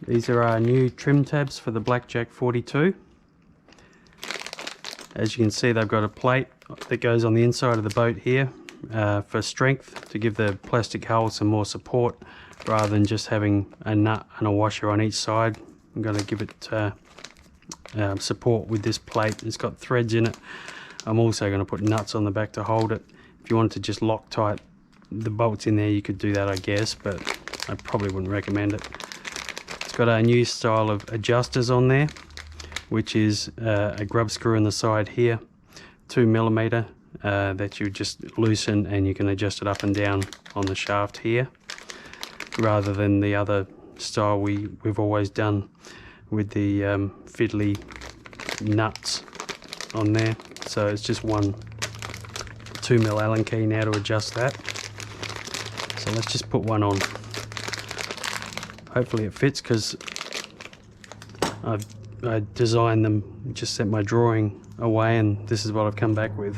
These are our new trim tabs for the Blackjack 42. As you can see, they've got a plate that goes on the inside of the boat here for strength, to give the plastic hull some more support rather than just having a nut and a washer on each side. I'm going to give it support with this plate. It's got threads in it. I'm also going to put nuts on the back to hold it. If you wanted to just Loctite the bolts in there, you could do that, I guess, but I probably wouldn't recommend it. It's got a new style of adjusters on there, which is a grub screw in the side here, 2mm, that you just loosen and you can adjust it up and down on the shaft here, rather than the other style we've always done with the fiddly nuts on there. So it's just one 2mm Allen key now to adjust that. So let's just put one on. Hopefully it fits, because I designed them, just sent my drawing away, and this is what I've come back with.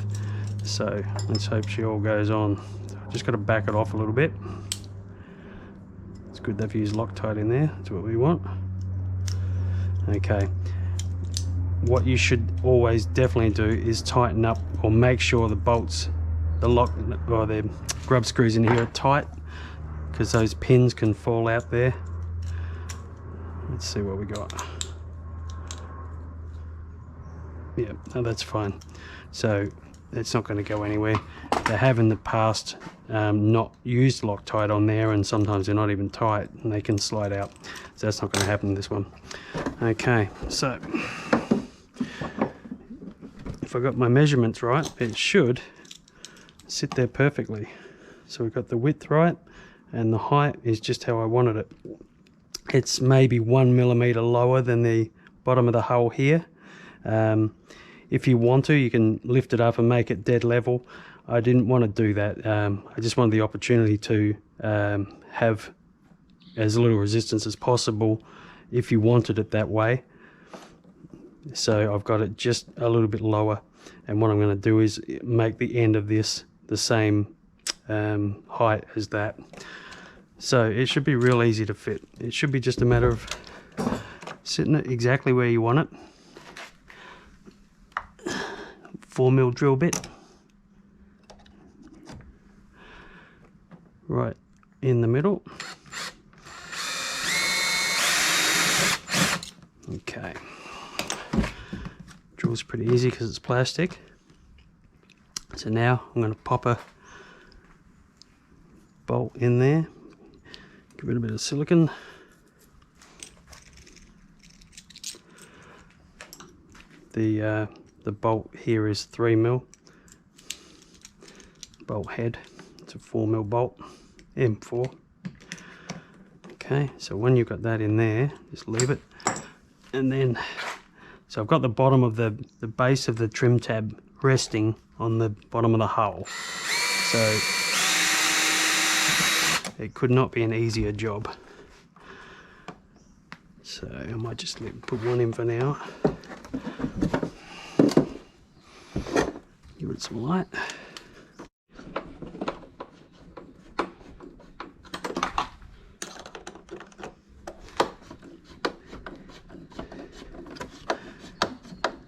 So let's hope she all goes on. Just got to back it off a little bit. It's good they've used Loctite in there. That's what we want. Okay. What you should always definitely do is tighten up, or make sure the bolts, the lock or the grub screws in here are tight, because those pins can fall out there. Let's see what we got. Yeah, no, that's fine. So it's not going to go anywhere. They have in the past not used Loctite on there, and sometimes they're not even tight and they can slide out. So that's not going to happen in this one. Okay, so if I got my measurements right, it should sit there perfectly. So we've got the width right, and the height is just how I wanted it. It's maybe 1mm lower than the bottom of the hull here. If you want to, you can lift it up and make it dead level. I didn't want to do that. I just wanted the opportunity to have as little resistance as possible if you wanted it that way. So I've got it just a little bit lower, and what I'm going to do is make the end of this the same height as that. So it should be real easy to fit. It should be just a matter of sitting it exactly where you want it. 4mm drill bit right in the middle. Okay, drill's pretty easy because it's plastic. So now I'm going to pop a bolt in there, give it a bit of silicone. The bolt here is 3mm bolt head. It's a 4mm bolt, M4. Okay, so when you've got that in there, just leave it. And then, so I've got the bottom of the base of the trim tab resting on the bottom of the hull. So it could not be an easier job. So I might just put one in for now. Give it some light.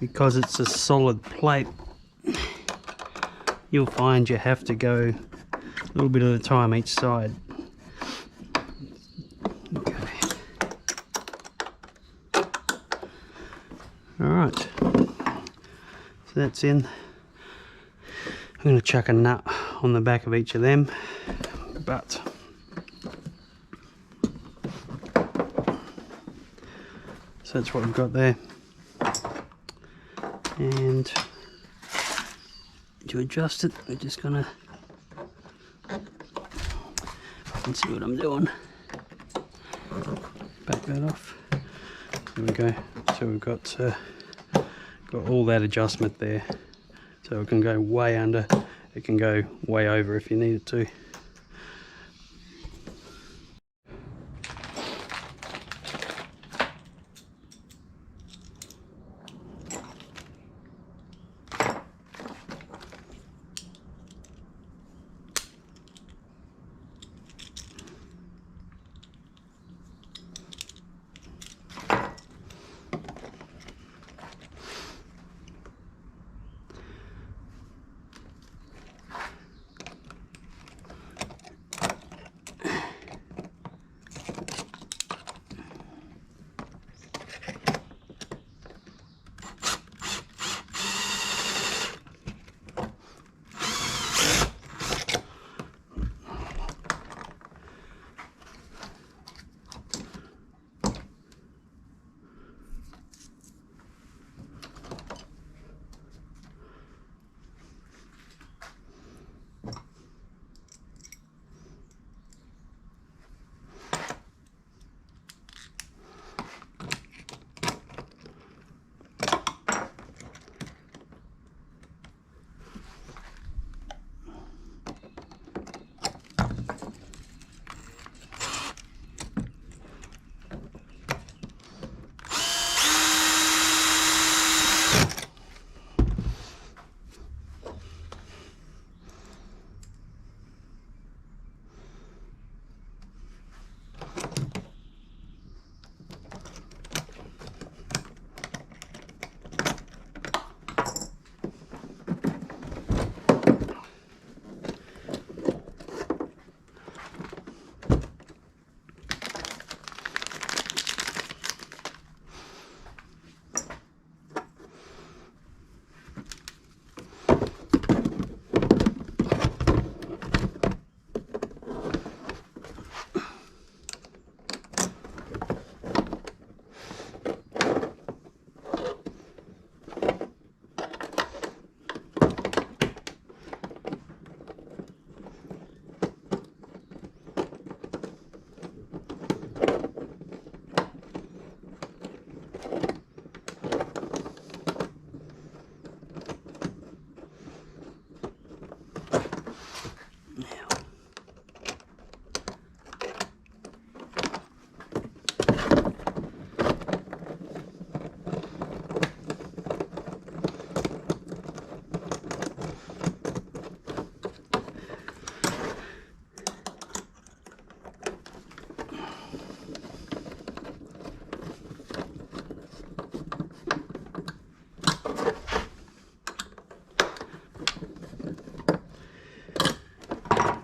Because it's a solid plate, you'll find you have to go a little bit at a time each side. Okay. Alright, so that's in. I'm going to chuck a nut on the back of each of them, but so that's what we've got there. And to adjust it, we're just gonna, let's see what I'm doing. Back that off. There we go. So we've got all that adjustment there. So it can go way under, it can go way over if you need it to.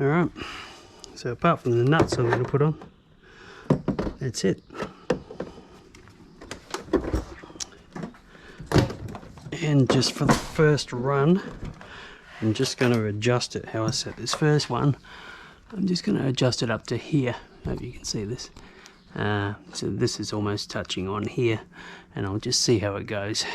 Alright, so apart from the nuts I'm going to put on, that's it. And just for the first run, I'm just going to adjust it how I set this first one. I'm just going to adjust it up to here. Hope you can see this. So this is almost touching on here, and I'll just see how it goes.